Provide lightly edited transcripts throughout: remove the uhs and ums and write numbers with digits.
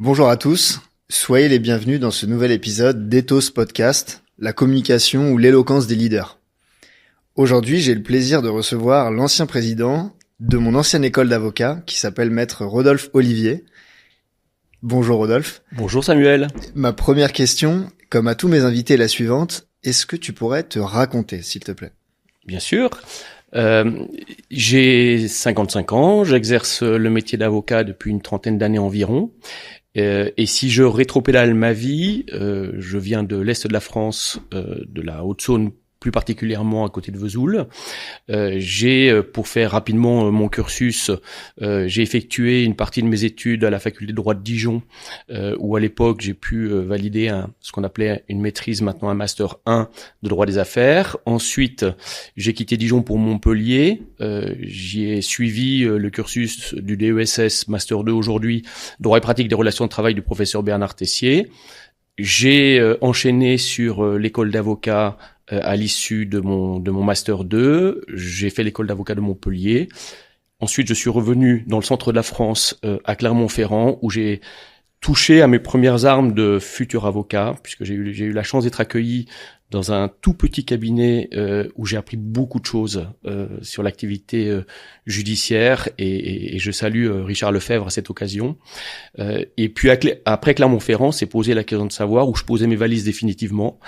Bonjour à tous, soyez les bienvenus dans ce nouvel épisode d'Ethos Podcast, la communication ou l'éloquence des leaders. Aujourd'hui, j'ai le plaisir de recevoir l'ancien président de mon ancienne école d'avocat qui s'appelle Maître Rodolphe Olivier. Bonjour Rodolphe. Bonjour Samuel. Ma première question, comme à tous mes invités, est la suivante. Est-ce que tu pourrais te raconter, s'il te plaît ? Bien sûr. J'ai 55 ans, j'exerce le métier d'avocat depuis une trentaine d'années environ. Et si je rétropédale ma vie, je viens de l'Est de la France, de la Haute-Saône, plus particulièrement à côté de Vesoul. J'ai, pour faire rapidement mon cursus, j'ai effectué une partie de mes études à la faculté de droit de Dijon, où à l'époque j'ai pu valider ce qu'on appelait une maîtrise, maintenant un master 1 de droit des affaires. Ensuite, j'ai quitté Dijon pour Montpellier. J'y ai suivi le cursus du DESS master 2 aujourd'hui, droit et pratique des relations de travail du professeur Bernard Tessier. J'ai enchaîné sur l'école d'avocat à l'issue de mon master 2, j'ai fait l'école d'avocat de Montpellier. Ensuite, je suis revenu dans le centre de la France, à Clermont-Ferrand, où j'ai touché à mes premières armes de futur avocat, puisque j'ai eu la chance d'être accueilli dans un tout petit cabinet où j'ai appris beaucoup de choses sur l'activité judiciaire, et je salue Richard Lefebvre à cette occasion. Et puis après Clermont-Ferrand, s'est posé la question de savoir où je posais mes valises définitivement.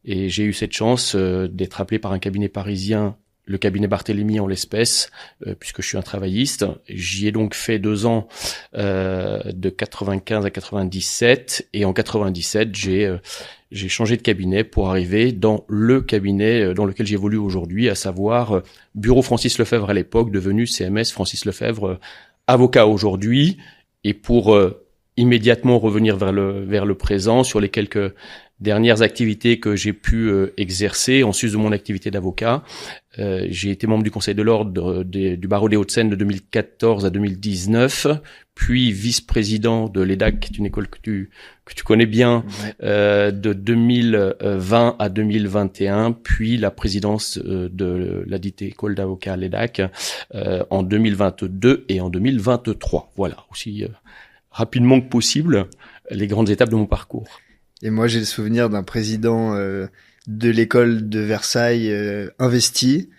Et j'ai eu cette chance d'être appelé par un cabinet parisien, le cabinet Barthélemy en l'espèce, puisque je suis un travailliste. J'y ai donc fait 2 ans, de 95 à 97, et en 97, j'ai changé de cabinet pour arriver dans le cabinet dans lequel j'évolue aujourd'hui, à savoir Bureau Francis Lefebvre à l'époque, devenu CMS Francis Lefebvre, avocat aujourd'hui. Et pour immédiatement revenir vers le présent sur les quelques dernières activités que j'ai pu exercer en sus de mon activité d'avocat. J'ai été membre du Conseil de l'Ordre du barreau des Hauts-de-Seine de 2014 à 2019, puis vice-président de l'EDAC, qui est une école que tu connais bien, de 2020 à 2021, puis la présidence de la dite école d'avocats à l'EDAC en 2022 et en 2023. Voilà, aussi rapidement que possible, les grandes étapes de mon parcours. Et moi, j'ai le souvenir d'un président de l'école de Versailles investi.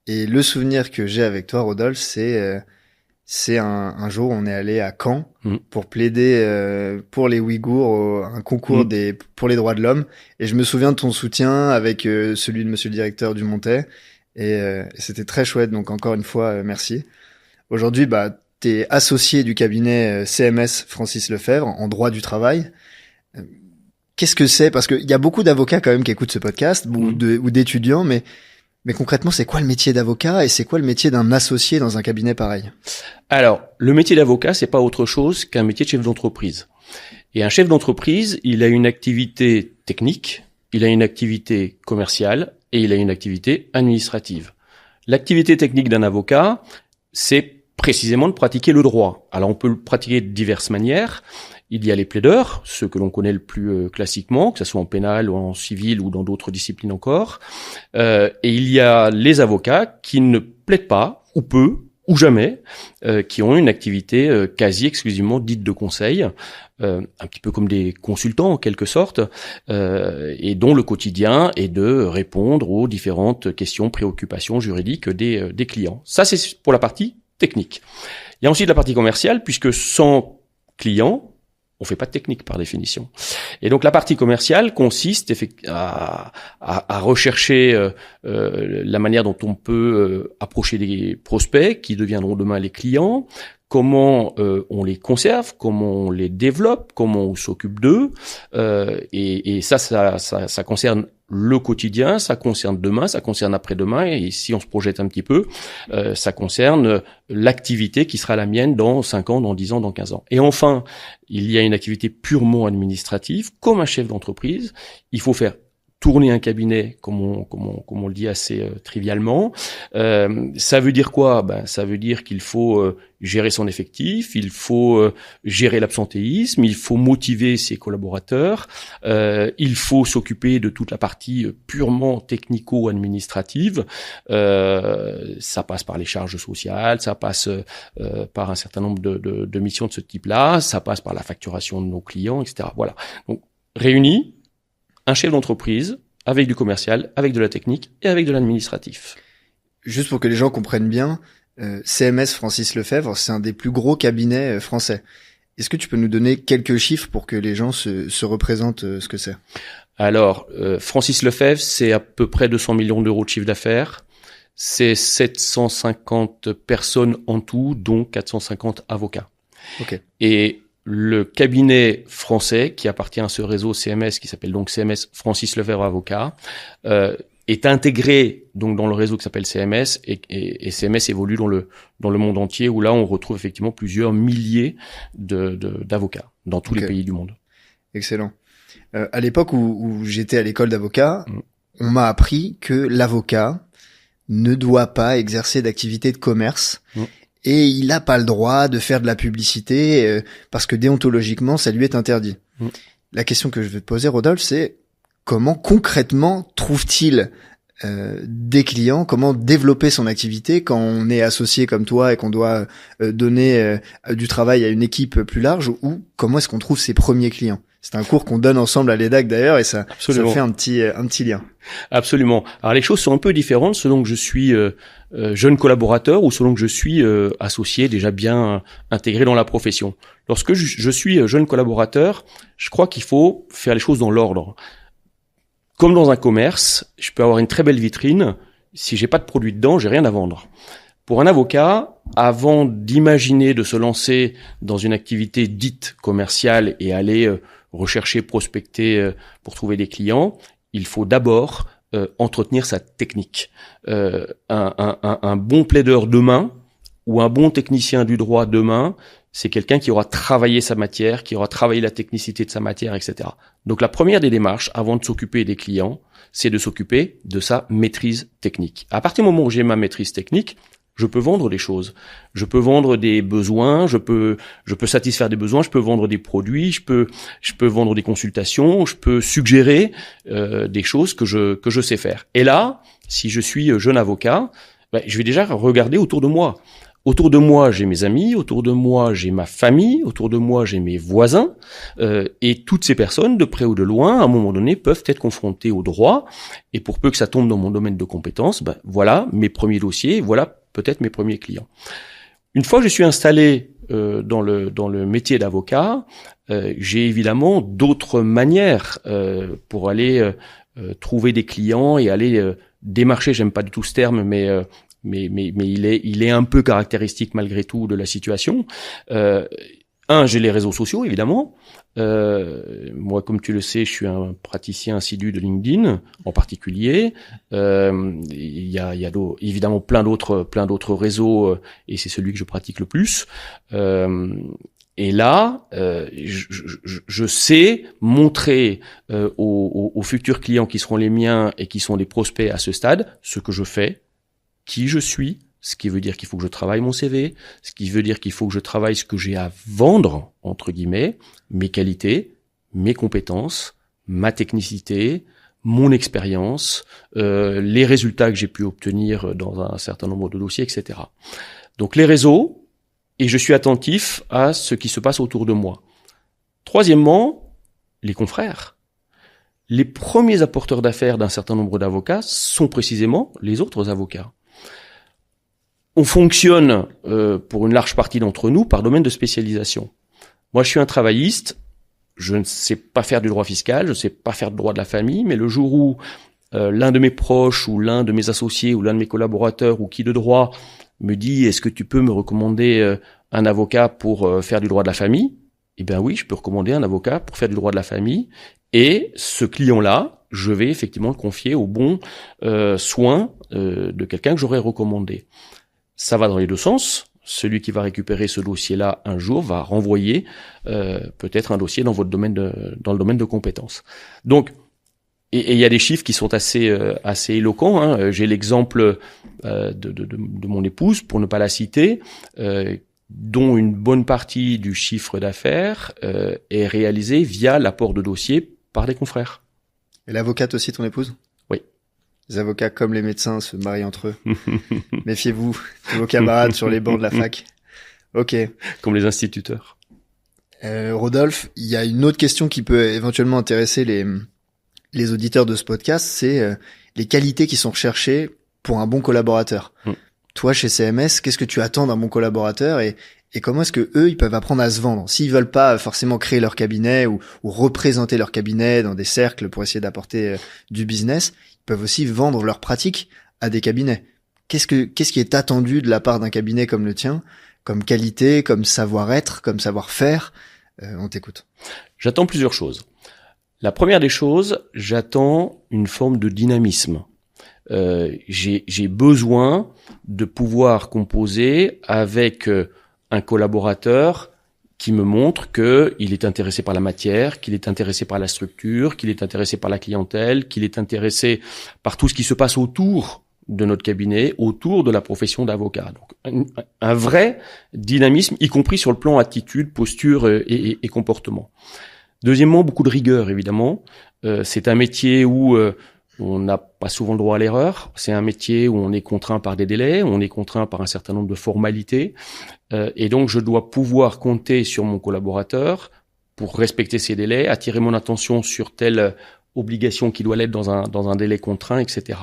Et le souvenir que j'ai avec toi, Rodolphe, c'est un jour, on est allé à Caen pour plaider pour les Ouïghours, un concours pour les droits de l'homme. Et je me souviens de ton soutien avec celui de monsieur le directeur Dumontet. Et c'était très chouette. Donc encore une fois, merci. Aujourd'hui, t'es associé du cabinet CMS Francis Lefebvre en droit du travail. Qu'est-ce que c'est ? Parce qu'il y a beaucoup d'avocats quand même qui écoutent ce podcast, ou d'étudiants, mais concrètement, c'est quoi le métier d'avocat et c'est quoi le métier d'un associé dans un cabinet pareil ? Alors, le métier d'avocat, c'est pas autre chose qu'un métier de chef d'entreprise. Et un chef d'entreprise, il a une activité technique, il a une activité commerciale et il a une activité administrative. L'activité technique d'un avocat, c'est précisément de pratiquer le droit. Alors, on peut le pratiquer de diverses manières. Il y a les plaideurs, ceux que l'on connaît le plus classiquement, que ce soit en pénal ou en civil ou dans d'autres disciplines encore. Et il y a les avocats qui ne plaident pas, ou peu, ou jamais, qui ont une activité quasi exclusivement dite de conseil, un petit peu comme des consultants en quelque sorte, et dont le quotidien est de répondre aux différentes questions, préoccupations juridiques des clients. Ça, c'est pour la partie technique. Il y a ensuite la partie commerciale, puisque sans clients, on fait pas de technique par définition. Et donc la partie commerciale consiste à rechercher la manière dont on peut approcher des prospects qui deviendront demain les clients, comment on les conserve, comment on les développe, comment on s'occupe d'eux, et ça concerne le quotidien, ça concerne demain, ça concerne après-demain, et si on se projette un petit peu, ça concerne l'activité qui sera la mienne dans 5 ans, dans 10 ans, dans 15 ans. Et enfin, il y a une activité purement administrative. Comme un chef d'entreprise, il faut faire tourner un cabinet, comme on le dit assez trivialement. Ça veut dire quoi? Ça veut dire qu'il faut gérer son effectif, il faut gérer l'absentéisme, il faut motiver ses collaborateurs, il faut s'occuper de toute la partie purement technico-administrative. Ça passe par les charges sociales, ça passe par un certain nombre de missions de ce type-là, ça passe par la facturation de nos clients, etc. Voilà. Donc, réunis, un chef d'entreprise avec du commercial, avec de la technique et avec de l'administratif. Juste pour que les gens comprennent bien, CMS Francis Lefebvre, c'est un des plus gros cabinets français. Est-ce que tu peux nous donner quelques chiffres pour que les gens se représentent ce que c'est? Alors, Francis Lefebvre, c'est à peu près 200 millions d'euros de chiffre d'affaires. C'est 750 personnes en tout, dont 450 avocats. Okay. Et le cabinet français qui appartient à ce réseau CMS, qui s'appelle donc CMS Francis Lefebvre Avocat, est intégré donc dans le réseau qui s'appelle CMS et CMS évolue dans le monde entier où là on retrouve effectivement plusieurs milliers d'avocats dans tous les pays du monde. Excellent. À l'époque où j'étais à l'école d'avocat, on m'a appris que l'avocat ne doit pas exercer d'activité de commerce. Et il n'a pas le droit de faire de la publicité parce que déontologiquement, ça lui est interdit. La question que je vais te poser, Rodolphe, c'est comment concrètement trouve-t-il des clients, comment développer son activité quand on est associé comme toi et qu'on doit donner du travail à une équipe plus large, ou comment est-ce qu'on trouve ses premiers clients? C'est un cours qu'on donne ensemble à l'EDAC d'ailleurs, et ça fait un petit lien. Absolument. Alors les choses sont un peu différentes selon que je suis jeune collaborateur ou selon que je suis associé déjà bien intégré dans la profession. Lorsque je suis jeune collaborateur, je crois qu'il faut faire les choses dans l'ordre. Comme dans un commerce, je peux avoir une très belle vitrine. Si j'ai pas de produit dedans, j'ai rien à vendre. Pour un avocat, avant d'imaginer de se lancer dans une activité dite commerciale et aller rechercher, prospecter pour trouver des clients, il faut d'abord entretenir sa technique. Un bon plaideur demain ou un bon technicien du droit demain, c'est quelqu'un qui aura travaillé sa matière, qui aura travaillé la technicité de sa matière, etc. Donc la première des démarches, avant de s'occuper des clients, c'est de s'occuper de sa maîtrise technique. À partir du moment où j'ai ma maîtrise technique, je peux vendre des choses. Je peux vendre des besoins, je peux satisfaire des besoins, je peux vendre des produits, je peux vendre des consultations, je peux suggérer des choses que je sais faire. Et là, si je suis jeune avocat, je vais déjà regarder autour de moi. Autour de moi, j'ai mes amis, autour de moi, j'ai ma famille, autour de moi, j'ai mes voisins, et toutes ces personnes, de près ou de loin, à un moment donné, peuvent être confrontées au droit, et pour peu que ça tombe dans mon domaine de compétences, voilà mes premiers dossiers, voilà peut-être mes premiers clients. Une fois que je suis installé dans le métier d'avocat, j'ai évidemment d'autres manières pour aller trouver des clients et aller démarcher, j'aime pas du tout ce terme, mais il est un peu caractéristique malgré tout de la situation. J'ai les réseaux sociaux, évidemment. Moi, comme tu le sais, je suis un praticien assidu de LinkedIn, en particulier. Il y a évidemment plein d'autres réseaux, et c'est celui que je pratique le plus. Et là, je sais montrer aux futurs clients qui seront les miens et qui sont des prospects à ce stade, ce que je fais, qui je suis, ce qui veut dire qu'il faut que je travaille mon CV, ce qui veut dire qu'il faut que je travaille ce que j'ai à vendre, entre guillemets, mes qualités, mes compétences, ma technicité, mon expérience, les résultats que j'ai pu obtenir dans un certain nombre de dossiers, etc. Donc les réseaux, et je suis attentif à ce qui se passe autour de moi. Troisièmement, les confrères. Les premiers apporteurs d'affaires d'un certain nombre d'avocats sont précisément les autres avocats. On fonctionne, pour une large partie d'entre nous, par domaine de spécialisation. Moi, je suis un travailliste, je ne sais pas faire du droit fiscal, je ne sais pas faire de droit de la famille, mais le jour où l'un de mes proches ou l'un de mes associés ou l'un de mes collaborateurs ou qui de droit me dit « Est-ce que tu peux me recommander un avocat pour faire du droit de la famille ?» Eh bien oui, je peux recommander un avocat pour faire du droit de la famille. Et ce client-là, je vais effectivement le confier au bon soin de quelqu'un que j'aurais recommandé. Ça va dans les deux sens. Celui qui va récupérer ce dossier-là un jour va renvoyer peut-être un dossier dans votre domaine dans le domaine de compétences. Donc, Et il y a des chiffres qui sont assez éloquents. Hein. J'ai l'exemple de mon épouse, pour ne pas la citer, dont une bonne partie du chiffre d'affaires est réalisée via l'apport de dossiers par des confrères. Et l'avocate aussi, ton épouse? Oui. Les avocats, comme les médecins, se marient entre eux. Méfiez-vous de vos camarades sur les bancs de la fac. Ok. Comme les instituteurs. Rodolphe, il y a une autre question qui peut éventuellement intéresser les auditeurs de ce podcast, c'est les qualités qui sont recherchées pour un bon collaborateur. Toi, chez CMS, qu'est-ce que tu attends d'un bon collaborateur et comment est-ce que eux, ils peuvent apprendre à se vendre? S'ils veulent pas forcément créer leur cabinet ou représenter leur cabinet dans des cercles pour essayer d'apporter du business, ils peuvent aussi vendre leurs pratiques à des cabinets. Qu'est-ce qui est attendu de la part d'un cabinet comme le tien, comme qualité, comme savoir-être, comme savoir-faire? On t'écoute. J'attends plusieurs choses. La première des choses, j'attends une forme de dynamisme. J'ai besoin de pouvoir composer avec un collaborateur qui me montre qu'il est intéressé par la matière, qu'il est intéressé par la structure, qu'il est intéressé par la clientèle, qu'il est intéressé par tout ce qui se passe autour de notre cabinet, autour de la profession d'avocat. Donc un vrai dynamisme, y compris sur le plan attitude, posture et comportement. Deuxièmement, beaucoup de rigueur, évidemment. C'est un métier où on n'a pas souvent le droit à l'erreur. C'est un métier où on est contraint par des délais, on est contraint par un certain nombre de formalités. Et donc, je dois pouvoir compter sur mon collaborateur pour respecter ces délais, attirer mon attention sur telle obligation qui doit l'être dans un délai contraint, etc.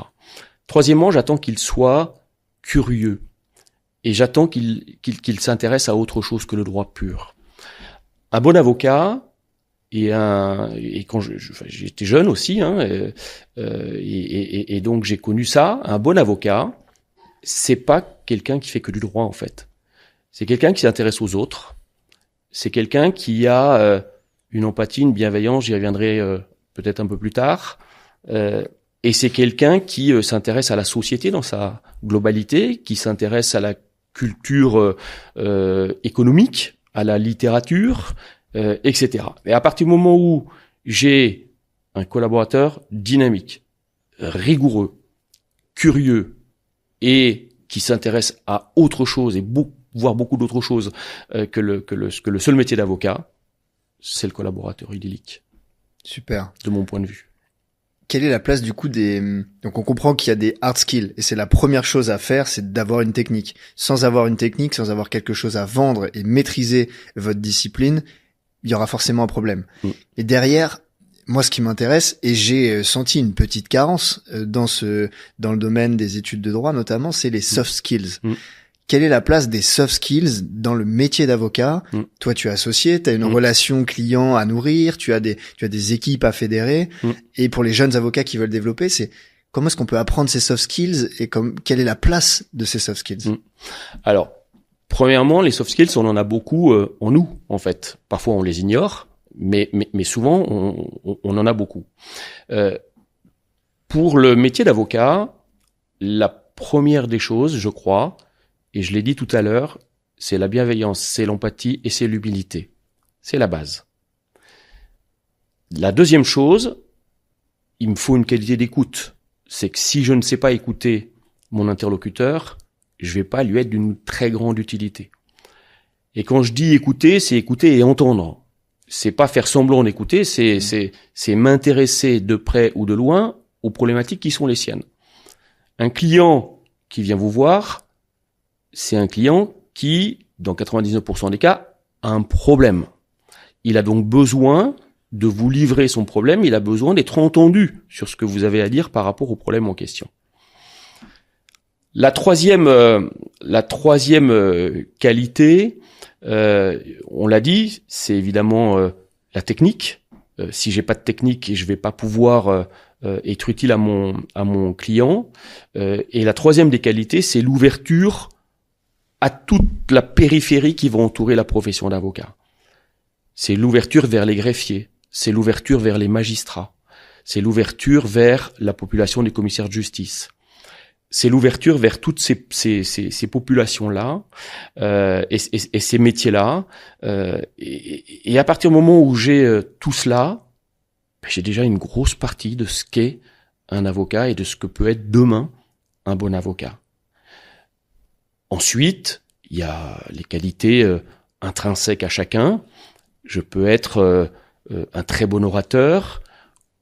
Troisièmement, j'attends qu'il soit curieux. Et j'attends qu'il s'intéresse à autre chose que le droit pur. Un bon avocat, et quand j'étais jeune aussi, et donc j'ai connu ça, un bon avocat, c'est pas quelqu'un qui fait que du droit en fait. C'est quelqu'un qui s'intéresse aux autres. C'est quelqu'un qui a une empathie, une bienveillance, j'y reviendrai peut-être un peu plus tard. Et c'est quelqu'un qui s'intéresse à la société dans sa globalité, qui s'intéresse à la culture économique, à la littérature, etc. Et à partir du moment où j'ai un collaborateur dynamique, rigoureux, curieux et qui s'intéresse à autre chose et voire beaucoup d'autres choses que le seul métier d'avocat, c'est le collaborateur idyllique. Super. De mon point de vue. Quelle est la place du coup donc on comprend qu'il y a des hard skills et c'est la première chose à faire, c'est d'avoir une technique. Sans avoir une technique, sans avoir quelque chose à vendre et maîtriser votre discipline, il y aura forcément un problème. Et derrière, moi ce qui m'intéresse, et j'ai senti une petite carence dans le domaine des études de droit notamment, c'est les soft skills. Quelle est la place des soft skills dans le métier d'avocat? Toi, tu es associé, tu as une relation client à nourrir, tu as des équipes à fédérer. Et pour les jeunes avocats qui veulent développer, c'est comment est-ce qu'on peut apprendre ces soft skills et quelle est la place de ces soft skills? Alors, premièrement, les soft skills, on en a beaucoup en nous, en fait. Parfois, on les ignore, mais souvent, on en a beaucoup. Pour le métier d'avocat, la première des choses, je crois, et je l'ai dit tout à l'heure, c'est la bienveillance, c'est l'empathie et c'est l'humilité. C'est la base. La deuxième chose, il me faut une qualité d'écoute. C'est que si je ne sais pas écouter mon interlocuteur, je vais pas lui être d'une très grande utilité. Et quand je dis écouter, c'est écouter et entendre. C'est pas faire semblant d'écouter, c'est m'intéresser de près ou de loin aux problématiques qui sont les siennes. Un client qui vient vous voir, c'est un client qui, dans 99% des cas, a un problème. Il a donc besoin de vous livrer son problème, il a besoin d'être entendu sur ce que vous avez à dire par rapport au problème en question. La troisième qualité, on l'a dit, c'est évidemment la technique. Si j'ai pas de technique, je vais pas pouvoir être utile à mon client. Et la troisième des qualités, c'est l'ouverture à toute la périphérie qui va entourer la profession d'avocat. C'est l'ouverture vers les greffiers, c'est l'ouverture vers les magistrats, c'est l'ouverture vers la population des commissaires de justice. C'est l'ouverture vers toutes ces populations-là et ces métiers-là. Et à partir du moment où j'ai tout cela, j'ai déjà une grosse partie de ce qu'est un avocat et de ce que peut être demain un bon avocat. Ensuite, il y a les qualités intrinsèques à chacun. Je peux être un très bon orateur,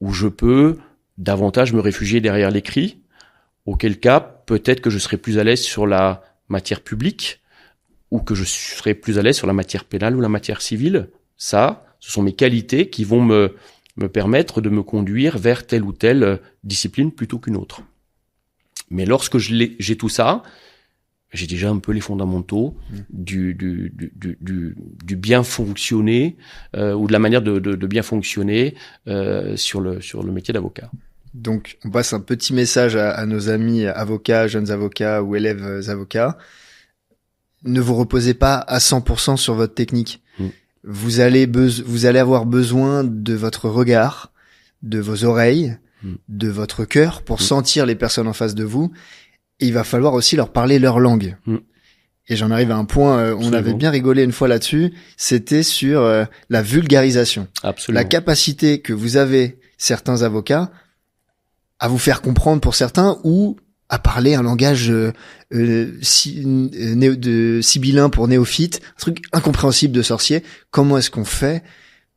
ou je peux davantage me réfugier derrière l'écrit, auquel cas, peut-être que je serai plus à l'aise sur la matière publique, ou que je serai plus à l'aise sur la matière pénale ou la matière civile. Ça, ce sont mes qualités qui vont me permettre de me conduire vers telle ou telle discipline plutôt qu'une autre. Mais lorsque j'ai tout ça, j'ai déjà un peu les fondamentaux du bien fonctionner ou de la manière de bien fonctionner sur le métier d'avocat. Donc, on passe un petit message à nos amis avocats, jeunes avocats ou élèves avocats. Ne vous reposez pas à 100% sur votre technique. Vous allez avoir besoin de votre regard, de vos oreilles, de votre cœur pour sentir les personnes en face de vous. Et il va falloir aussi leur parler leur langue. Et j'en arrive à un point, on avait bien rigolé une fois là-dessus, c'était sur la vulgarisation. Absolument. La capacité que vous avez, certains avocats, à vous faire comprendre pour certains, ou à parler un langage sibyllin pour néophyte, un truc incompréhensible de sorcier. Comment est-ce qu'on fait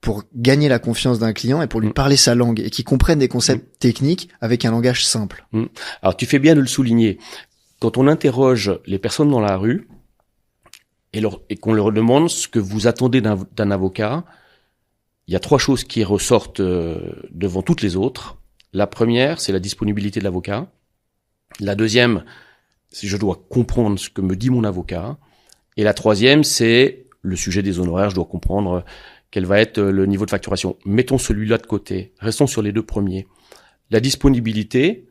pour gagner la confiance d'un client et pour lui parler sa langue et qu'il comprenne des concepts techniques avec un langage simple? Alors tu fais bien de le souligner. Quand on interroge les personnes dans la rue et qu'on leur demande ce que vous attendez d'un avocat, il y a 3 choses qui ressortent devant toutes les autres. La première, c'est la disponibilité de l'avocat. La deuxième, c'est je dois comprendre ce que me dit mon avocat. Et la troisième, c'est le sujet des honoraires. Je dois comprendre quel va être le niveau de facturation. Mettons celui-là de côté. Restons sur les 2 premiers. La disponibilité,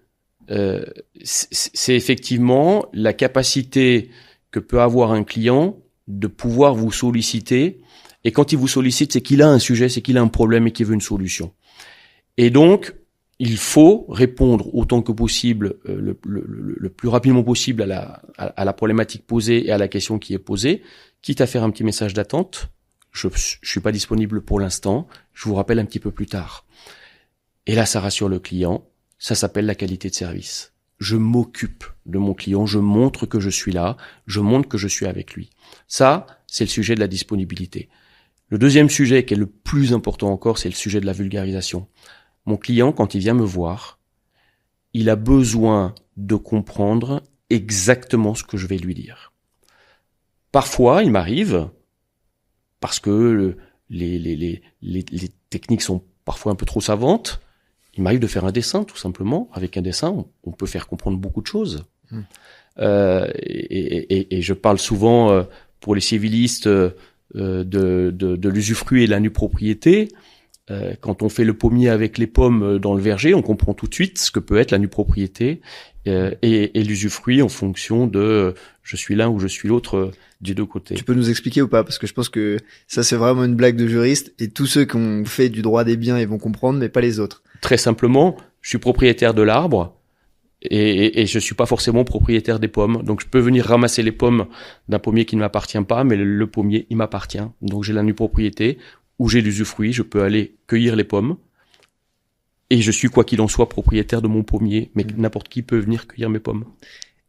c'est effectivement la capacité que peut avoir un client de pouvoir vous solliciter. Et quand il vous sollicite, c'est qu'il a un sujet, c'est qu'il a un problème et qu'il veut une solution. Et donc, il faut répondre autant que possible, le plus rapidement possible à la problématique posée et à la question qui est posée, quitte à faire un petit message d'attente. Je suis pas disponible pour l'instant, je vous rappelle un petit peu plus tard. Et là, ça rassure le client, ça s'appelle la qualité de service. Je m'occupe de mon client, je montre que je suis là, je montre que je suis avec lui. Ça, c'est le sujet de la disponibilité. Le deuxième sujet, qui est le plus important encore, c'est le sujet de la vulgarisation. Mon client, quand il vient me voir, il a besoin de comprendre exactement ce que je vais lui dire. Parfois, il m'arrive, parce que les techniques sont parfois un peu trop savantes, il m'arrive de faire un dessin, tout simplement. Avec un dessin, on peut faire comprendre beaucoup de choses. Et je parle souvent, pour les civilistes, de l'usufruit et de la nue propriété. Quand on fait le pommier avec les pommes dans le verger, on comprend tout de suite ce que peut être la nue propriété et l'usufruit en fonction de je suis l'un ou je suis l'autre des 2 côtés. Tu peux nous expliquer ou pas? Parce que je pense que ça, c'est vraiment une blague de juriste et tous ceux qui ont fait du droit des biens, ils vont comprendre, mais pas les autres. Très simplement, je suis propriétaire de l'arbre et je suis pas forcément propriétaire des pommes. Donc je peux venir ramasser les pommes d'un pommier qui ne m'appartient pas, mais le pommier, il m'appartient. Donc j'ai la nue propriété où j'ai l'usufruit, je peux aller cueillir les pommes et je suis quoi qu'il en soit propriétaire de mon pommier, mais n'importe qui peut venir cueillir mes pommes.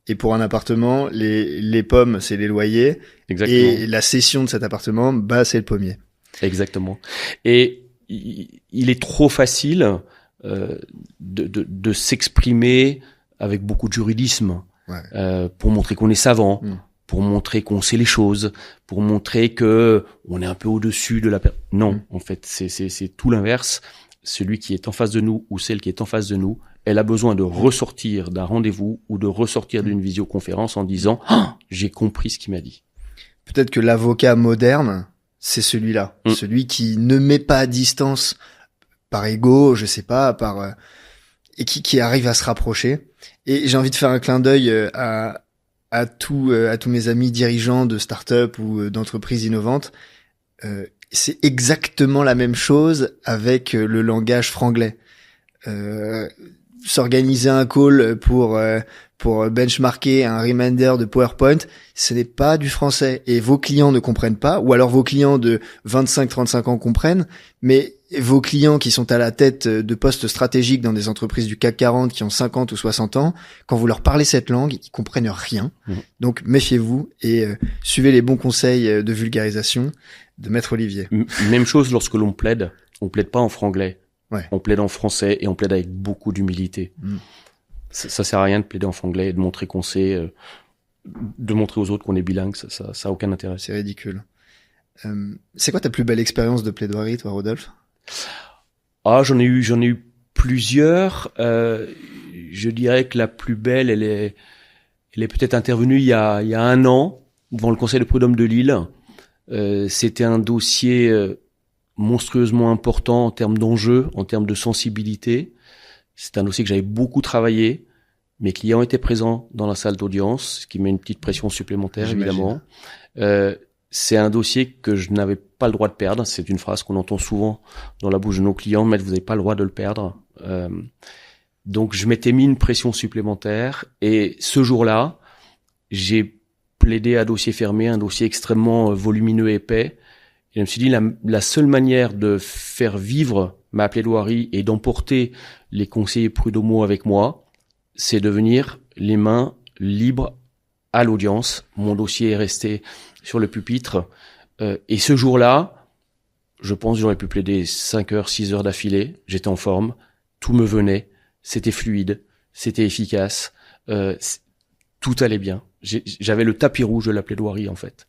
Et pour un appartement, les pommes, c'est les loyers. Exactement. Et la cession de cet appartement, c'est le pommier. Exactement. Et il est trop facile de s'exprimer avec beaucoup de juridisme pour montrer qu'on est savant, pour montrer qu'on sait les choses, pour montrer que on est un peu au-dessus de la personne. Non, en fait, c'est tout l'inverse. Celui qui est en face de nous ou celle qui est en face de nous, elle a besoin de ressortir d'un rendez-vous ou de ressortir d'une visioconférence en disant « j'ai compris ce qu'il m'a dit ». Peut-être que l'avocat moderne, c'est celui-là. Celui qui ne met pas à distance par ego, je sais pas, et qui arrive à se rapprocher. Et j'ai envie de faire un clin d'œil à tous mes amis dirigeants de start-up ou d'entreprises innovantes. C'est exactement la même chose avec le langage franglais. s'organiser un call pour benchmarker un reminder de PowerPoint, ce n'est pas du français. Et vos clients ne comprennent pas, ou alors vos clients de 25-35 ans comprennent, mais vos clients qui sont à la tête de postes stratégiques dans des entreprises du CAC 40 qui ont 50 ou 60 ans, quand vous leur parlez cette langue, ils comprennent rien. Donc méfiez-vous et suivez les bons conseils de vulgarisation de Maître Olivier. Même chose lorsque l'on plaide. On plaide pas en franglais. Ouais. On plaide en français et on plaide avec beaucoup d'humilité. Ça sert à rien de plaider en franglais et de montrer qu'on sait, de montrer aux autres qu'on est bilingue. Ça a aucun intérêt. C'est ridicule. C'est quoi ta plus belle expérience de plaidoirie, toi, Rodolphe? Ah, j'en ai eu plusieurs. Je dirais que la plus belle, elle est peut-être intervenue il y a 1 an devant le Conseil de prud'homme de Lille. C'était un dossier monstrueusement important en termes d'enjeux, en termes de sensibilité. C'est un dossier que j'avais beaucoup travaillé. Mes clients étaient présents dans la salle d'audience, ce qui met une petite pression supplémentaire, J'imagine. évidemment. C'est un dossier que je n'avais pas le droit de perdre. C'est une phrase qu'on entend souvent dans la bouche de nos clients, mais vous n'avez pas le droit de le perdre. Donc je m'étais mis une pression supplémentaire et ce jour-là, j'ai plaidé à dossier fermé, un dossier extrêmement volumineux et épais. Et je me suis dit, la seule manière de faire vivre ma plaidoirie et d'emporter les conseillers prud'homaux avec moi, c'est de venir les mains libres à l'audience. Mon dossier est resté sur le pupitre. Et ce jour-là, je pense que j'aurais pu plaider 5 heures, 6 heures d'affilée. J'étais en forme. Tout me venait. C'était fluide. C'était efficace. Tout allait bien. J'avais le tapis rouge de la plaidoirie, en fait.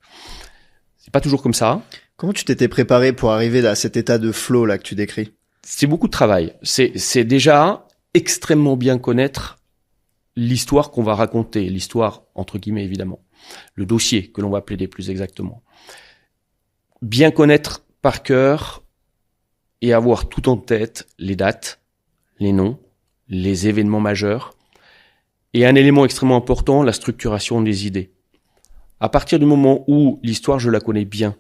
C'est pas toujours comme ça. Comment tu t'étais préparé pour arriver à cet état de flow là que tu décris? C'est beaucoup de travail. C'est déjà extrêmement bien connaître l'histoire qu'on va raconter, l'histoire entre guillemets évidemment, le dossier que l'on va plaider plus exactement. Bien connaître par cœur et avoir tout en tête les dates, les noms, les événements majeurs et un élément extrêmement important, la structuration des idées. À partir du moment où l'histoire je la connais bien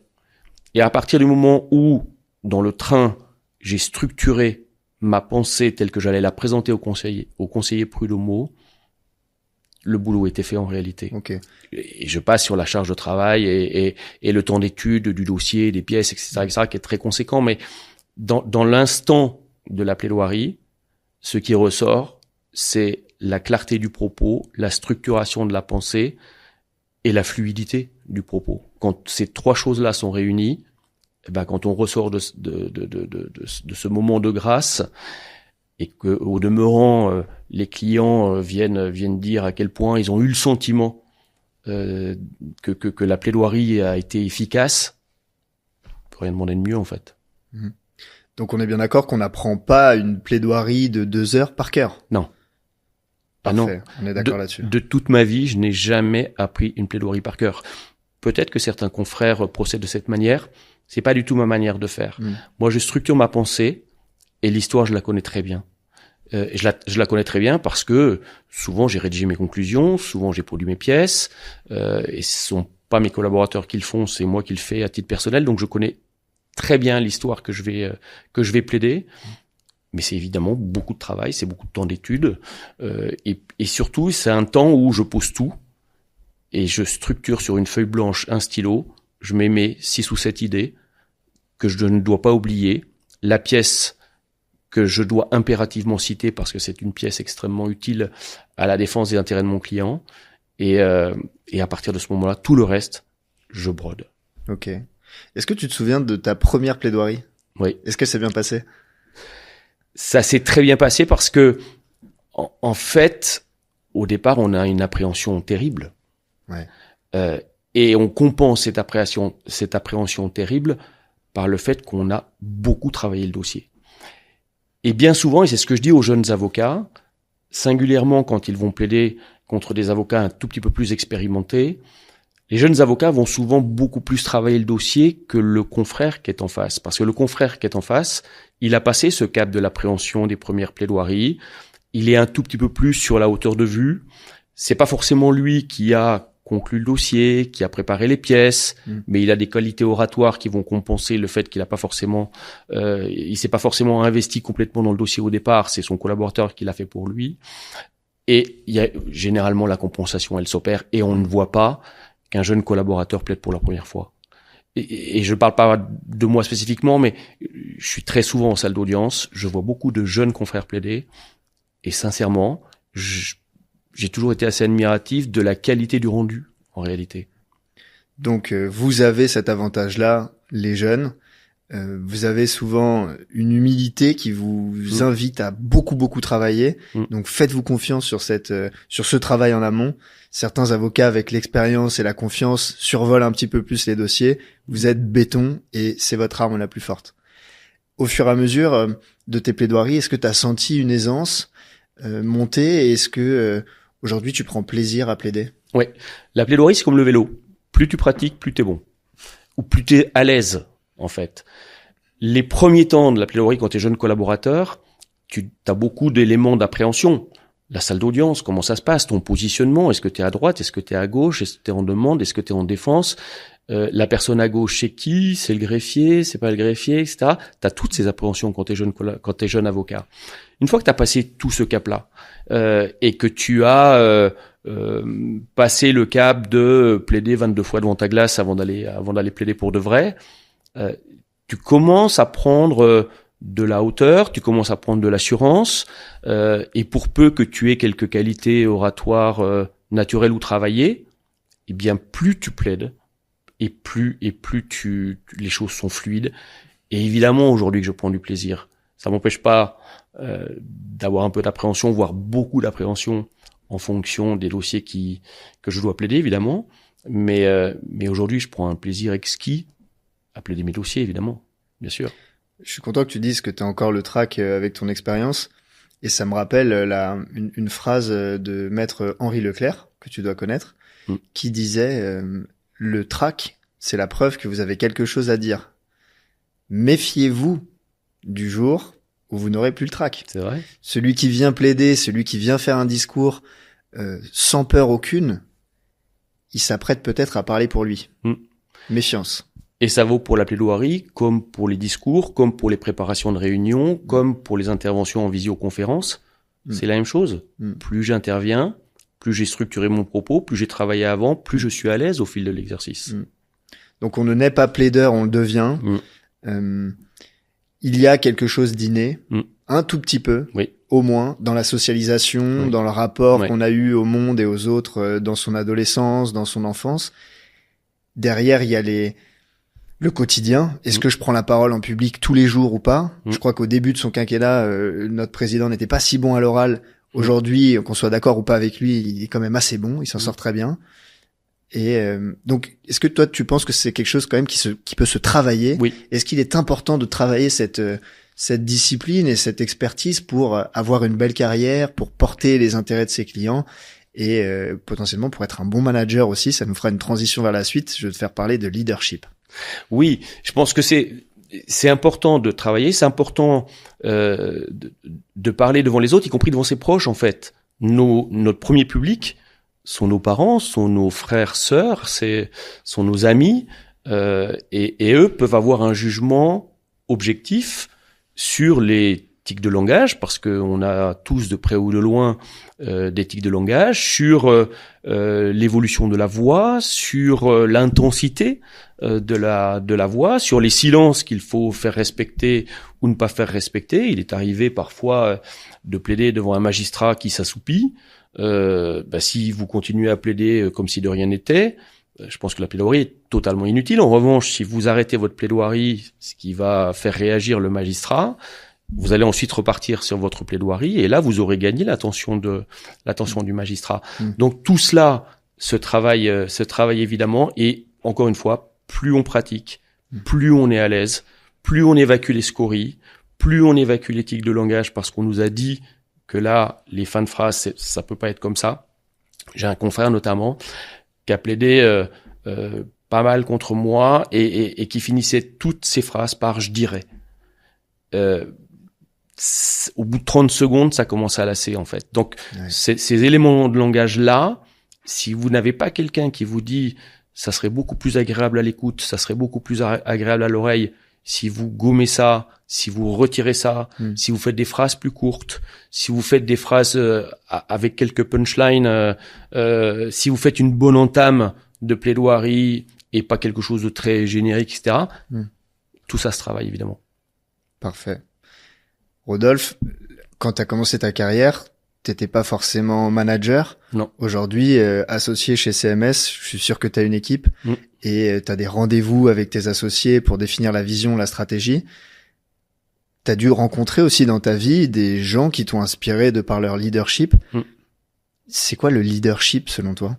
et à partir du moment où dans le train j'ai structuré ma pensée telle que j'allais la présenter aux conseillers prud'homaux, le boulot était fait en réalité. Okay. Et je passe sur la charge de travail et le temps d'étude du dossier, des pièces, etc., qui est très conséquent. Mais dans l'instant de la plaidoirie, ce qui ressort, c'est la clarté du propos, la structuration de la pensée et la fluidité du propos. Quand ces 3 choses-là sont réunies, eh ben, quand on ressort de ce moment de grâce et que, au demeurant, les clients viennent dire à quel point ils ont eu le sentiment que la plaidoirie a été efficace, on peut rien demander de mieux en fait. Donc on est bien d'accord qu'on n'apprend pas une plaidoirie de 2 heures par cœur. Non. Parfait, non. On est d'accord là-dessus. De toute ma vie, je n'ai jamais appris une plaidoirie par cœur. Peut-être que certains confrères procèdent de cette manière. C'est pas du tout ma manière de faire. Moi, je structure ma pensée et l'histoire, je la connais très bien. Je la connais très bien parce que souvent j'ai rédigé mes conclusions, souvent j'ai produit mes pièces, et ce sont pas mes collaborateurs qui le font, c'est moi qui le fais à titre personnel. Donc je connais très bien l'histoire que je vais plaider. Mais c'est évidemment beaucoup de travail, c'est beaucoup de temps d'étude, et surtout c'est un temps où je pose tout et je structure sur une feuille blanche un stylo. Je mets mes 6 ou 7 idées que je ne dois pas oublier, la pièce que je dois impérativement citer parce que c'est une pièce extrêmement utile à la défense des intérêts de mon client, et à partir de ce moment-là, tout le reste, je brode. Ok. Est-ce que tu te souviens de ta première plaidoirie? Oui. Est-ce que c'est bien passé? Ça s'est très bien passé parce que, en fait, au départ, on a une appréhension terrible. Ouais. Et on compense cette appréhension terrible par le fait qu'on a beaucoup travaillé le dossier. Et bien souvent, et c'est ce que je dis aux jeunes avocats, singulièrement quand ils vont plaider contre des avocats un tout petit peu plus expérimentés, les jeunes avocats vont souvent beaucoup plus travailler le dossier que le confrère qui est en face. Parce que le confrère qui est en face, il a passé ce cap de l'appréhension des premières plaidoiries, il est un tout petit peu plus sur la hauteur de vue, c'est pas forcément lui qui a conclu le dossier, qui a préparé les pièces, mais il a des qualités oratoires qui vont compenser le fait qu'il a pas forcément, il s'est pas forcément investi complètement dans le dossier au départ. C'est son collaborateur qui l'a fait pour lui. Et il y a généralement la compensation, elle s'opère, et on ne voit pas qu'un jeune collaborateur plaide pour la première fois. Et je ne parle pas de moi spécifiquement, mais je suis très souvent en salle d'audience, je vois beaucoup de jeunes confrères plaider, et sincèrement, j'ai toujours été assez admiratif de la qualité du rendu, en réalité. Donc, vous avez cet avantage-là, les jeunes. Vous avez souvent une humilité qui vous invite à beaucoup travailler. Donc, faites-vous confiance sur sur ce travail en amont. Certains avocats, avec l'expérience et la confiance, survolent un petit peu plus les dossiers. Vous êtes béton et c'est votre arme la plus forte. Au fur et à mesure de tes plaidoiries, est-ce que tu as senti une aisance monter et est-ce que aujourd'hui tu prends plaisir à plaider? Ouais, la plaidoirie c'est comme le vélo. Plus tu pratiques, plus t'es bon, ou plus t'es à l'aise en fait. Les premiers temps de la plaidoirie quand t'es jeune collaborateur, tu as beaucoup d'éléments d'appréhension. La salle d'audience, comment ça se passe, ton positionnement, est-ce que t'es à droite, est-ce que t'es à gauche, est-ce que t'es en demande, est-ce que t'es en défense, la personne à gauche c'est qui, c'est le greffier, c'est pas le greffier, etc. T'as toutes ces appréhensions quand t'es jeune avocat. Une fois que t'as passé tout ce cap-là et que tu as passé le cap de plaider 22 fois devant ta glace avant d'aller plaider pour de vrai, tu commences à prendre de la hauteur, tu commences à prendre de l'assurance, et pour peu que tu aies quelques qualités oratoires naturelles ou travaillées, eh bien plus tu plaides et plus les choses sont fluides. Et évidemment aujourd'hui que je prends du plaisir, ça m'empêche pas d'avoir un peu d'appréhension, voire beaucoup d'appréhension en fonction des dossiers que je dois plaider évidemment, mais aujourd'hui je prends un plaisir exquis à plaider mes dossiers évidemment, bien sûr. Je suis content que tu dises que tu as encore le trac avec ton expérience. Et ça me rappelle une phrase de maître Henri Leclerc, que tu dois connaître, qui disait le trac, c'est la preuve que vous avez quelque chose à dire. Méfiez-vous du jour où vous n'aurez plus le trac. C'est vrai. Celui qui vient plaider, celui qui vient faire un discours sans peur aucune, il s'apprête peut-être à parler pour lui. Méfiance. Et ça vaut pour la plaidoirie, comme pour les discours, comme pour les préparations de réunions, comme pour les interventions en visioconférence. C'est la même chose. Plus j'interviens, plus j'ai structuré mon propos, plus j'ai travaillé avant, plus je suis à l'aise au fil de l'exercice. Donc on ne naît pas plaideur, on le devient. Il y a quelque chose d'inné, un tout petit peu, au moins, dans la socialisation, dans le rapport qu'on a eu au monde et aux autres dans son adolescence, dans son enfance. Derrière, il y a le quotidien. Est-ce que je prends la parole en public tous les jours ou pas? Je crois qu'au début de son quinquennat, notre président n'était pas si bon à l'oral. Aujourd'hui, qu'on soit d'accord ou pas avec lui, il est quand même assez bon, il s'en sort très bien. Et donc, est-ce que toi, tu penses que c'est quelque chose quand même qui peut se travailler? Est-ce qu'il est important de travailler cette discipline et cette expertise pour avoir une belle carrière, pour porter les intérêts de ses clients et potentiellement pour être un bon manager aussi? Ça nous fera une transition vers la suite. Je vais te faire parler de leadership. Oui, je pense que c'est important de travailler, c'est important de parler devant les autres, y compris devant ses proches en fait. Notre premier public sont nos parents, sont nos frères, sœurs, sont nos amis, et eux peuvent avoir un jugement objectif sur les tics de langage, parce qu'on a tous de près ou de loin des tics de langage, sur l'évolution de la voix, sur l'intensité de la voix, sur les silences qu'il faut faire respecter ou ne pas faire respecter. Il est arrivé parfois de plaider devant un magistrat qui s'assoupit. Si vous continuez à plaider comme si de rien n'était, je pense que la plaidoirie est totalement inutile. En revanche, si vous arrêtez votre plaidoirie, ce qui va faire réagir le magistrat, vous allez ensuite repartir sur votre plaidoirie et là, vous aurez gagné l'attention du magistrat. Donc tout cela se travaille évidemment et encore une fois, plus on pratique, plus on est à l'aise, plus on évacue les scories, plus on évacue les tics de langage parce qu'on nous a dit que là, les fins de phrase, ça peut pas être comme ça. J'ai un confrère notamment qui a plaidé pas mal contre moi et qui finissait toutes ses phrases par « je dirais ». Au bout de 30 secondes, ça commence à lasser en fait. Donc ces éléments de langage-là, si vous n'avez pas quelqu'un qui vous dit ça serait beaucoup plus agréable à l'écoute, ça serait beaucoup plus agréable à l'oreille si vous gommez ça, si vous retirez ça, si vous faites des phrases plus courtes, si vous faites des phrases avec quelques punchlines, si vous faites une bonne entame de plaidoirie et pas quelque chose de très générique, etc. Tout ça se travaille, évidemment. Parfait. Rodolphe, quand tu as commencé ta carrière, t'étais pas forcément manager. Non. Aujourd'hui, associé chez CMS, je suis sûr que tu as une équipe et tu as des rendez-vous avec tes associés pour définir la vision, la stratégie. Tu as dû rencontrer aussi dans ta vie des gens qui t'ont inspiré de par leur leadership. C'est quoi le leadership selon toi?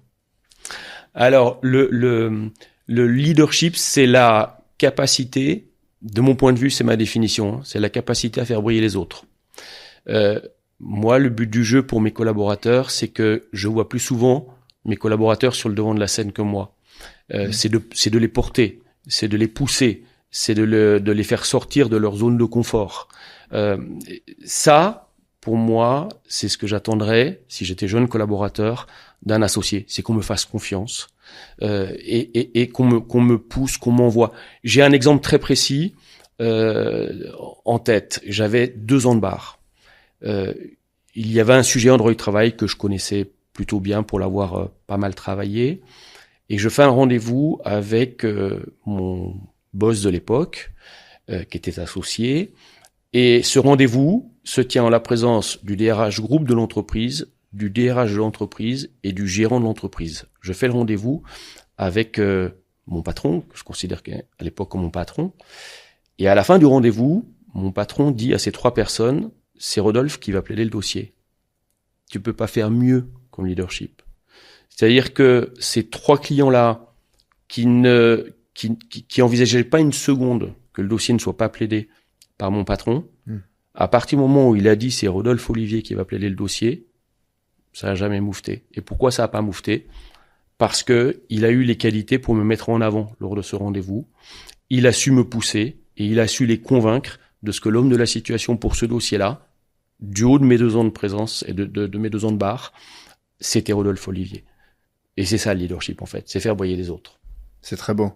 Alors, le leadership, c'est la capacité, de mon point de vue, c'est ma définition, c'est la capacité à faire briller les autres. Moi, le but du jeu pour mes collaborateurs, c'est que je vois plus souvent mes collaborateurs sur le devant de la scène que moi. C'est de les porter, c'est de les pousser, c'est de les faire sortir de leur zone de confort. Ça, pour moi, c'est ce que j'attendrais, si j'étais jeune collaborateur, d'un associé. C'est qu'on me fasse confiance et qu'on me pousse, qu'on m'envoie. J'ai un exemple très précis en tête. J'avais 2 ans de bar. Il y avait un sujet Android Travail que je connaissais plutôt bien pour l'avoir pas mal travaillé. Et je fais un rendez-vous avec mon boss de l'époque, qui était associé. Et ce rendez-vous se tient en la présence du DRH groupe de l'entreprise, du DRH de l'entreprise et du gérant de l'entreprise. Je fais le rendez-vous avec mon patron, que je considère à l'époque comme mon patron. Et à la fin du rendez-vous, mon patron dit à ces 3 personnes, c'est Rodolphe qui va plaider le dossier. Tu peux pas faire mieux comme leadership. C'est-à-dire que ces 3 clients-là qui envisageaient pas une seconde que le dossier ne soit pas plaidé par mon patron, à partir du moment où il a dit c'est Rodolphe Olivier qui va plaider le dossier, ça a jamais moufté. Et pourquoi ça a pas moufté? Parce que il a eu les qualités pour me mettre en avant lors de ce rendez-vous. Il a su me pousser et il a su les convaincre de ce que l'homme de la situation pour ce dossier-là, du haut de mes 2 ans de présence et de mes 2 ans de bar, c'était Rodolphe Olivier. Et c'est ça le leadership en fait, c'est faire briller les autres. C'est très beau.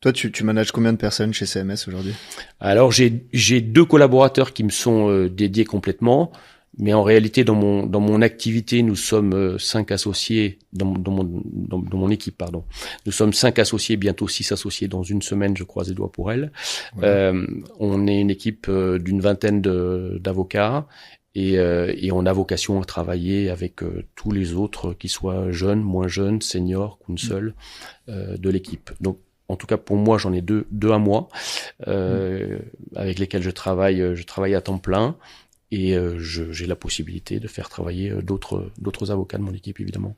Toi, tu manages combien de personnes chez CMS aujourd'hui? Alors j'ai 2 collaborateurs qui me sont dédiés complètement, mais en réalité dans mon activité nous sommes 5 associés dans mon équipe pardon. Nous sommes 5 associés, bientôt 6 associés dans une semaine, je croise les doigts pour elle. Ouais. On est une équipe d'une vingtaine d'avocats. Et on a vocation à travailler avec tous les autres, qu'ils soient jeunes, moins jeunes, seniors, counsel, de l'équipe. Donc, en tout cas, pour moi, j'en ai deux à moi, avec lesquels je travaille à temps plein, et j'ai la possibilité de faire travailler d'autres avocats de mon équipe, évidemment.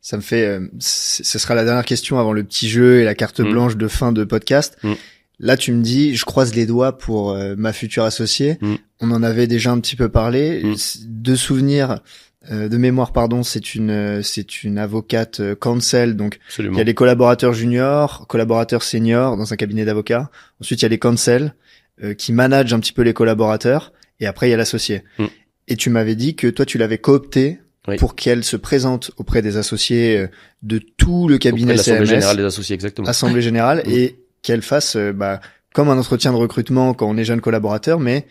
Ça me fait, ce sera la dernière question avant le petit jeu et la carte blanche de fin de podcast. Là, tu me dis, je croise les doigts pour ma future associée. On en avait déjà un petit peu parlé. De souvenirs, de mémoire, pardon, c'est une avocate counsel. Donc, absolument. Il y a les collaborateurs juniors, collaborateurs seniors dans un cabinet d'avocats. Ensuite, il y a les counsel qui managent un petit peu les collaborateurs. Et après, il y a l'associé. Et tu m'avais dit que toi, tu l'avais coopté pour qu'elle se présente auprès des associés de tout le cabinet CMS. L'Assemblée générale des associés, exactement. Assemblée générale et qu'elle fasse comme un entretien de recrutement quand on est jeune collaborateur, mais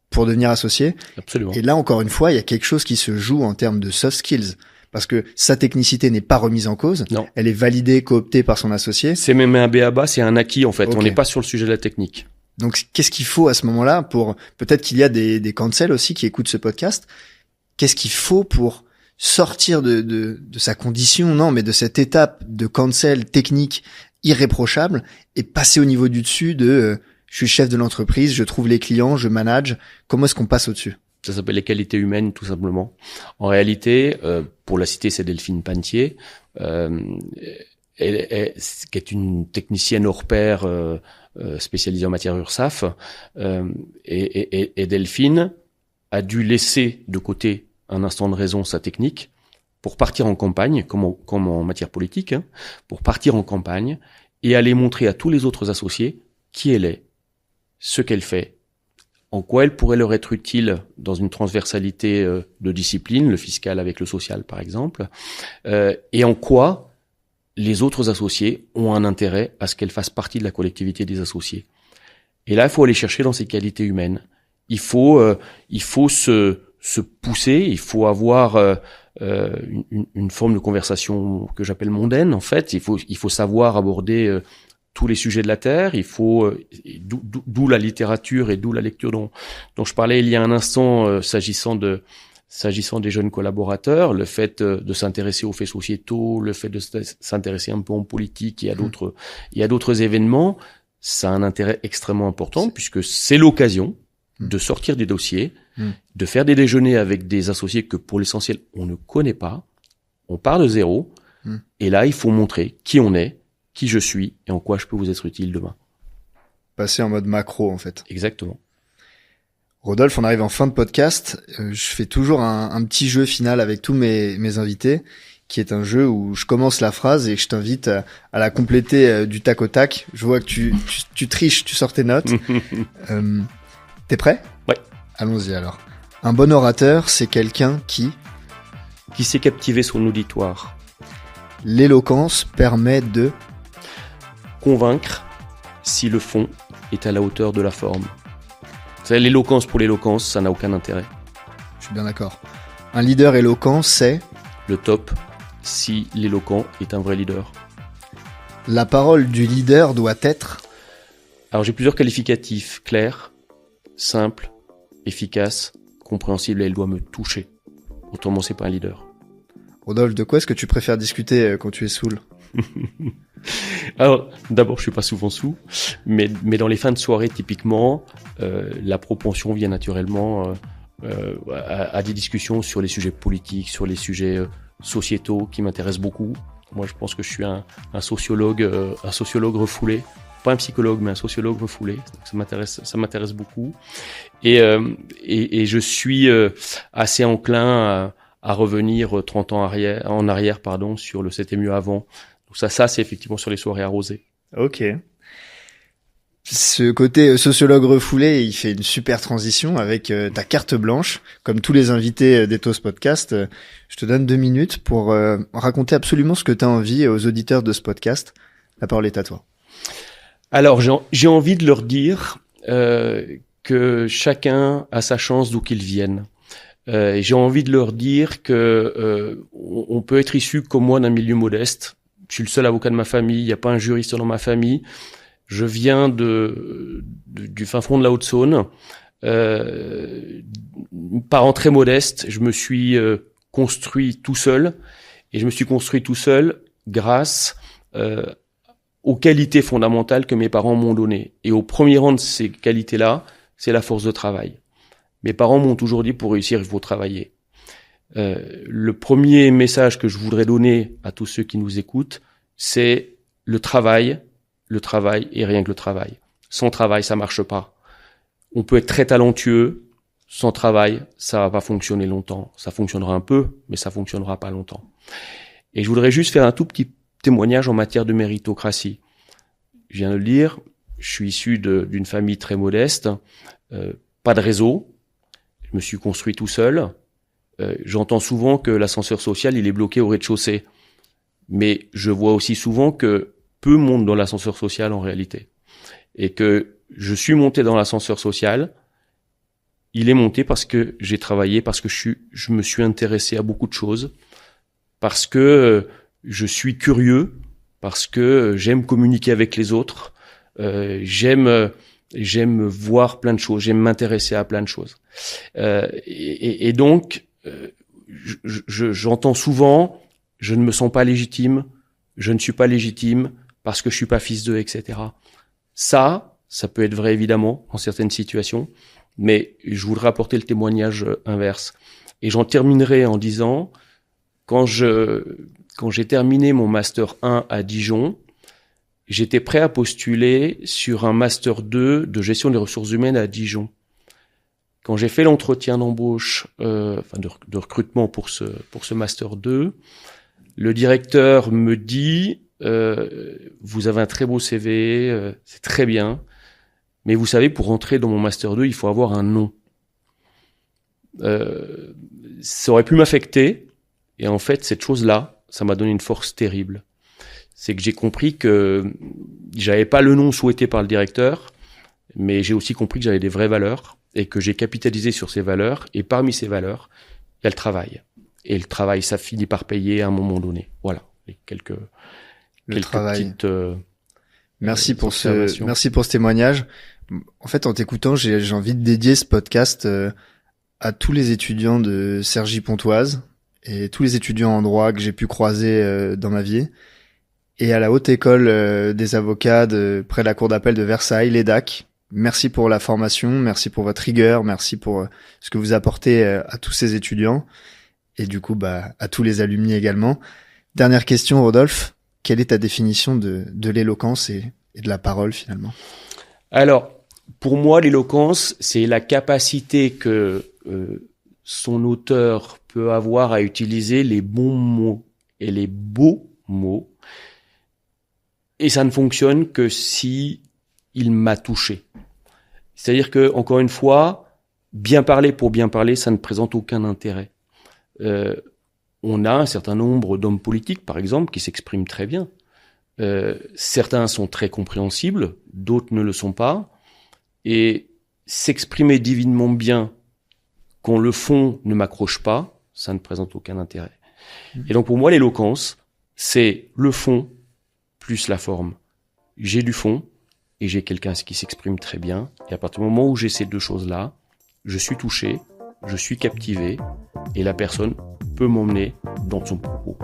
pour devenir associé. Absolument. Et là, encore une fois, il y a quelque chose qui se joue en termes de soft skills. Parce que sa technicité n'est pas remise en cause. Non. Elle est validée, cooptée par son associé. C'est même un b.a.-ba, c'est un acquis, en fait. Okay. On n'est pas sur le sujet de la technique. Donc, qu'est-ce qu'il faut à ce moment-là pour, peut-être qu'il y a des counsel aussi qui écoutent ce podcast. Qu'est-ce qu'il faut pour sortir de sa condition, non, mais de cette étape de counsel technique irréprochable et passer au niveau du dessus de je suis chef de l'entreprise, je trouve les clients, je manage. Comment est-ce qu'on passe au-dessus? Ça s'appelle les qualités humaines, tout simplement. En réalité, pour la citer, c'est Delphine Pantier, qui est une technicienne hors pair spécialisée en matière URSSAF. Et Delphine a dû laisser de côté un instant de raison sa technique pour partir en campagne, comme en matière politique, pour partir en campagne et aller montrer à tous les autres associés qui elle est, ce qu'elle fait, en quoi elle pourrait leur être utile dans une transversalité de discipline, le fiscal avec le social par exemple, et en quoi les autres associés ont un intérêt à ce qu'elle fasse partie de la collectivité des associés. Et là, il faut aller chercher dans ces qualités humaines. Il faut se pousser, il faut avoir une forme de conversation que j'appelle mondaine en fait. Il faut savoir aborder tous les sujets de la terre. Il faut d'où la littérature et d'où la lecture dont je parlais il y a un instant s'agissant des jeunes collaborateurs, le fait de s'intéresser aux faits sociétaux, le fait de s'intéresser un peu en politique et à d'autres événements, ça a un intérêt extrêmement important puisque c'est l'occasion de sortir des dossiers, de faire des déjeuners avec des associés que pour l'essentiel on ne connaît pas, on part de zéro, et là il faut montrer qui on est, qui je suis et en quoi je peux vous être utile demain. Passer en mode macro en fait. Exactement. Rodolphe, on arrive en fin de podcast. Je fais toujours un petit jeu final avec tous mes invités, qui est un jeu où je commence la phrase et je t'invite à la compléter du tac au tac. Je vois que tu triches, tu sors tes notes. T'es prêt ? Ouais. Allons-y alors. Un bon orateur, c'est quelqu'un qui sait captiver son auditoire. L'éloquence permet de convaincre si le fond est à la hauteur de la forme. C'est l'éloquence pour l'éloquence, ça n'a aucun intérêt. Je suis bien d'accord. Un leader éloquent, c'est le top si l'éloquent est un vrai leader. La parole du leader doit être Alors j'ai plusieurs qualificatifs. Clair, simple, efficace, compréhensible et elle doit me toucher. Autrement, c'est pas un leader. Rodolphe, de quoi est-ce que tu préfères discuter quand tu es saoul ? Alors, d'abord, je suis pas souvent sous, mais dans les fins de soirée, typiquement, la propension vient naturellement à des discussions sur les sujets politiques, sur les sujets sociétaux qui m'intéressent beaucoup. Moi, je pense que je suis un sociologue refoulé. Pas un psychologue, mais un sociologue refoulé. Donc ça m'intéresse beaucoup. Et je suis assez enclin à revenir 30 ans en arrière, sur le c'était mieux avant. Donc ça, c'est effectivement sur les soirées arrosées. Ok. Ce côté sociologue refoulé, il fait une super transition avec ta carte blanche. Comme tous les invités d'Ethos Podcast, je te donne 2 minutes pour raconter absolument ce que tu as envie aux auditeurs de ce podcast. La parole est à toi. Alors, j'ai envie de leur dire que chacun a sa chance d'où qu'il vienne. J'ai envie de leur dire que on peut être issu comme moi d'un milieu modeste. Je suis le seul avocat de ma famille, il n'y a pas un juriste dans ma famille. Je viens du fin fond de la Haute-Saône. Parents très modestes, je me suis construit tout seul. Et je me suis construit tout seul grâce aux qualités fondamentales que mes parents m'ont données. Et au premier rang de ces qualités-là, c'est la force de travail. Mes parents m'ont toujours dit, pour réussir, il faut travailler. Le premier message que je voudrais donner à tous ceux qui nous écoutent, c'est le travail et rien que le travail. Sans travail, ça marche pas. On peut être très talentueux, sans travail, ça va pas fonctionner longtemps. Ça fonctionnera un peu, mais ça fonctionnera pas longtemps. Et je voudrais juste faire un tout petit témoignage en matière de méritocratie. Je viens de le dire, je suis issu d'une famille très modeste, pas de réseau, je me suis construit tout seul. J'entends souvent que l'ascenseur social, il est bloqué au rez-de-chaussée. Mais je vois aussi souvent que peu montent dans l'ascenseur social en réalité. Et que je suis monté dans l'ascenseur social, il est monté parce que j'ai travaillé, parce que je me suis intéressé à beaucoup de choses, parce que je suis curieux, parce que j'aime communiquer avec les autres, j'aime voir plein de choses, j'aime m'intéresser à plein de choses. Et donc, j'entends souvent, je ne me sens pas légitime, je ne suis pas légitime parce que je suis pas fils d'eux, etc. Ça peut être vrai évidemment en certaines situations, mais je voudrais apporter le témoignage inverse. Et j'en terminerai en disant, quand j'ai terminé mon Master 1 à Dijon, j'étais prêt à postuler sur un Master 2 de gestion des ressources humaines à Dijon. Quand j'ai fait l'entretien d'embauche, de recrutement pour ce Master 2, le directeur me dit vous avez un très beau CV, c'est très bien, Mais vous savez, pour rentrer dans mon Master 2, il faut avoir un nom. Ça aurait pu m'affecter. Et en fait, cette chose-là, ça m'a donné une force terrible. C'est que j'ai compris que j'avais pas le nom souhaité par le directeur, mais j'ai aussi compris que j'avais des vraies valeurs et que j'ai capitalisé sur ces valeurs. Et parmi ces valeurs, il y a le travail. Et le travail, ça finit par payer à un moment donné. Voilà. Et quelques petites... Merci pour ce témoignage. En fait, en t'écoutant, j'ai envie de dédier ce podcast à tous les étudiants de Cergy-Pontoise et tous les étudiants en droit que j'ai pu croiser dans ma vie, et à la Haute École des avocats près de la Cour d'appel de Versailles, l'EDAC. Merci pour la formation, merci pour votre rigueur, merci pour ce que vous apportez à tous ces étudiants, et du coup à tous les alumni également. Dernière question, Rodolphe. Quelle est ta définition de l'éloquence et de la parole, finalement? Alors, pour moi, l'éloquence, c'est la capacité que son auteur peut avoir à utiliser les bons mots et les beaux mots. Et ça ne fonctionne que si il m'a touché. C'est-à-dire que, encore une fois, bien parler pour bien parler, ça ne présente aucun intérêt. On a un certain nombre d'hommes politiques, par exemple, qui s'expriment très bien. Certains sont très compréhensibles, d'autres ne le sont pas. Et s'exprimer divinement bien, quand le fond ne m'accroche pas, ça ne présente aucun intérêt. Et donc pour moi, l'éloquence, c'est le fond plus la forme. J'ai du fond et j'ai quelqu'un qui s'exprime très bien. Et à partir du moment où j'ai ces deux choses-là, je suis touché, je suis captivé et la personne peut m'emmener dans son propos.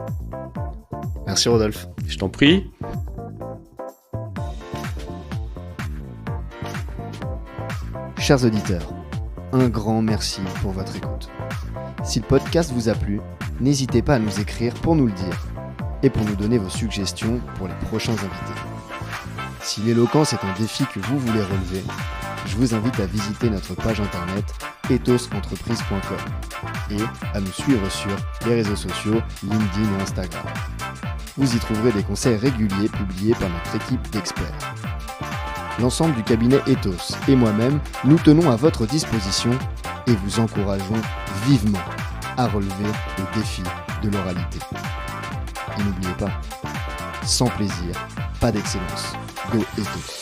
Merci Rodolphe. Je t'en prie. Chers auditeurs, un grand merci pour votre écoute. Si le podcast vous a plu, n'hésitez pas à nous écrire pour nous le dire et pour nous donner vos suggestions pour les prochains invités. Si l'éloquence est un défi que vous voulez relever, je vous invite à visiter notre page internet ethosentreprise.com et à nous suivre sur les réseaux sociaux LinkedIn et Instagram. Vous y trouverez des conseils réguliers publiés par notre équipe d'experts. L'ensemble du cabinet Ethos et moi-même, nous tenons à votre disposition et vous encourageons vivement à relever le défi de l'oralité. Et n'oubliez pas, sans plaisir, pas d'excellence. Go Ethos!